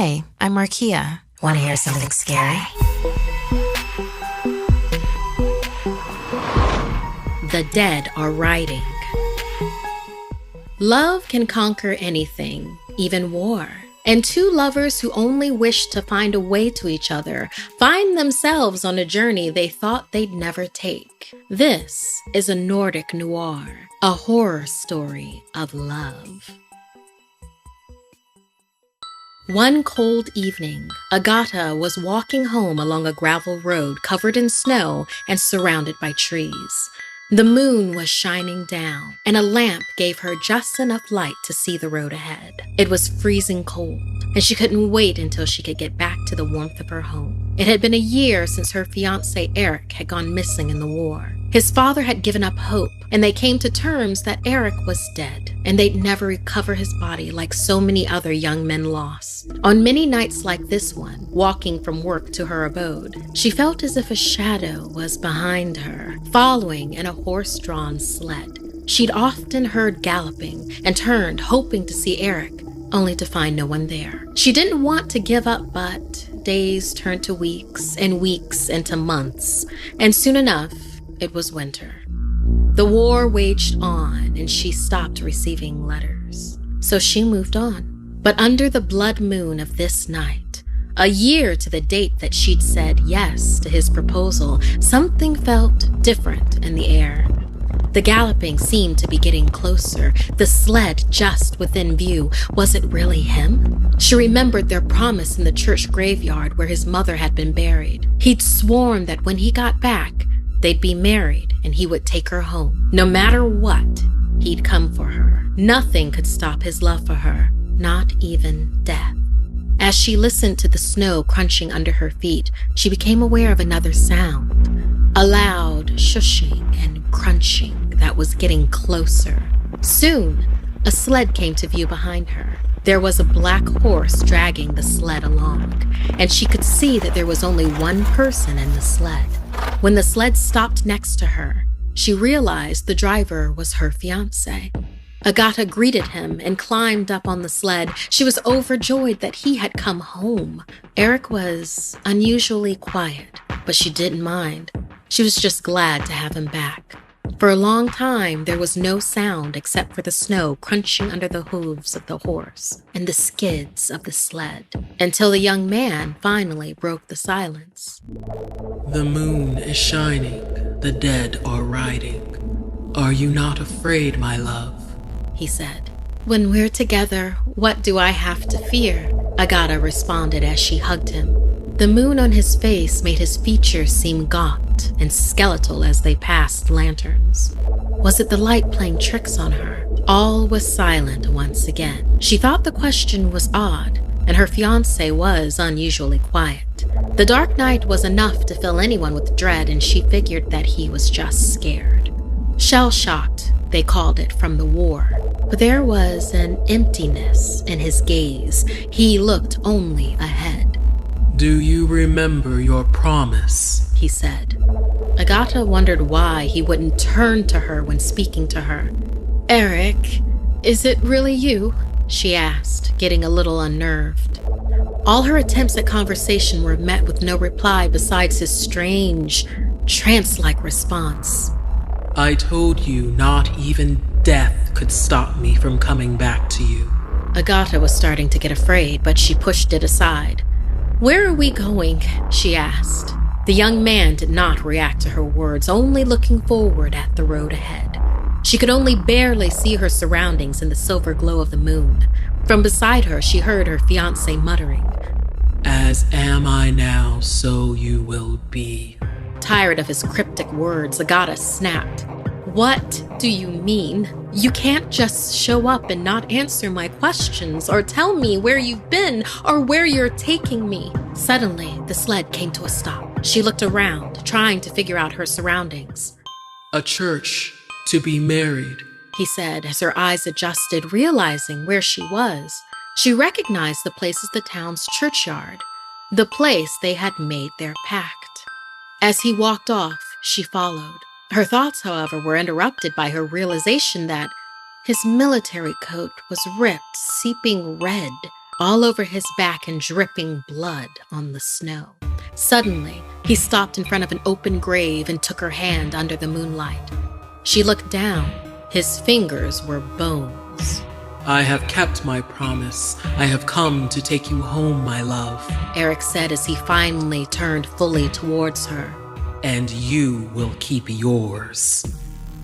Hey, I'm Markia. Want to hear something scary? The dead are writing. Love can conquer anything, even war. And two lovers who only wish to find a way to each other find themselves on a journey they thought they'd never take. This is a Nordic noir, a horror story of love. One cold evening, Agatha was walking home along a gravel road covered in snow and surrounded by trees. The moon was shining down, and a lamp gave her just enough light to see the road ahead. It was freezing cold, and she couldn't wait until she could get back to the warmth of her home. It had been a year since her fiancé Eric had gone missing in the war. His father had given up hope, and they came to terms that Eric was dead, and they'd never recover his body like so many other young men lost. On many nights like this one, walking from work to her abode, she felt as if a shadow was behind her, following in a horse-drawn sled. She'd often heard galloping and turned, hoping to see Eric, only to find no one there. She didn't want to give up, but days turned to weeks, and weeks into months, and soon enough, it was winter. The war waged on, and she stopped receiving letters. So she moved on. But under the blood moon of this night, a year to the date that she'd said yes to his proposal, something felt different in the air. The galloping seemed to be getting closer, the sled just within view. Was it really him? She remembered their promise in the church graveyard where his mother had been buried. He'd sworn that when he got back, they'd be married and he would take her home. No matter what, he'd come for her. Nothing could stop his love for her, not even death. As she listened to the snow crunching under her feet, she became aware of another sound, a loud shushing and crunching that was getting closer. Soon, a sled came to view behind her. There was a black horse dragging the sled along, and she could see that there was only one person in the sled. When the sled stopped next to her, she realized the driver was her fiancé. Agatha greeted him and climbed up on the sled. She was overjoyed that he had come home. Eric was unusually quiet, but she didn't mind. She was just glad to have him back. For a long time, there was no sound except for the snow crunching under the hooves of the horse and the skids of the sled, until the young man finally broke the silence. The moon is shining, the dead are riding. Are you not afraid, my love? He said. When we're together, what do I have to fear? Agatha responded as she hugged him. The moon on his face made his features seem gaunt and skeletal as they passed lanterns. Was it the light playing tricks on her? All was silent once again. She thought the question was odd, and her fiancé was unusually quiet. The dark night was enough to fill anyone with dread, and she figured that he was just scared. Shell-shocked, they called it, from the war. But there was an emptiness in his gaze. He looked only ahead. Do you remember your promise? He said. Agatha wondered why he wouldn't turn to her when speaking to her. Eric, is it really you? She asked, getting a little unnerved. All her attempts at conversation were met with no reply besides his strange, trance-like response. I told you not even death could stop me from coming back to you. Agatha was starting to get afraid, but she pushed it aside. Where are we going? She asked. The young man did not react to her words, only looking forward at the road ahead. She could only barely see her surroundings in the silver glow of the moon. From beside her, she heard her fiancé muttering, As am I now, so you will be. Tired of his cryptic words, Agatha snapped. What do you mean? You can't just show up and not answer my questions or tell me where you've been or where you're taking me. Suddenly, the sled came to a stop. She looked around, trying to figure out her surroundings. A church to be married, he said as her eyes adjusted, realizing where she was. She recognized the place as the town's churchyard, the place they had made their pact. As he walked off, she followed. Her thoughts, however, were interrupted by her realization that his military coat was ripped, seeping red all over his back and dripping blood on the snow. Suddenly, he stopped in front of an open grave and took her hand under the moonlight. She looked down. His fingers were bones. I have kept my promise. I have come to take you home, my love. Eric said as he finally turned fully towards her. And you will keep yours.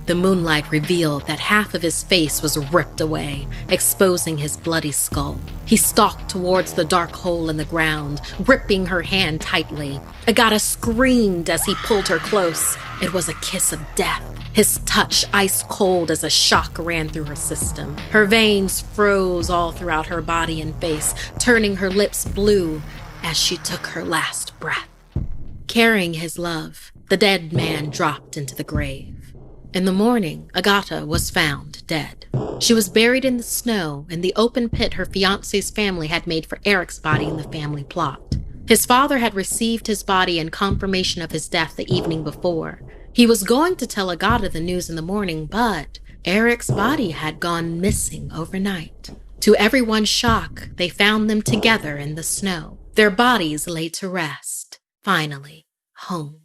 The moonlight revealed that half of his face was ripped away, exposing his bloody skull. He stalked towards the dark hole in the ground, gripping her hand tightly. Agata screamed as he pulled her close. It was a kiss of death. His touch ice cold as a shock ran through her system. Her veins froze all throughout her body and face, turning her lips blue as she took her last breath. Carrying his love, the dead man dropped into the grave. In the morning, Agata was found dead. She was buried in the snow in the open pit her fiancé's family had made for Eric's body in the family plot. His father had received his body in confirmation of his death the evening before. He was going to tell Agata the news in the morning, but Eric's body had gone missing overnight. To everyone's shock, they found them together in the snow. Their bodies laid to rest. Finally, home.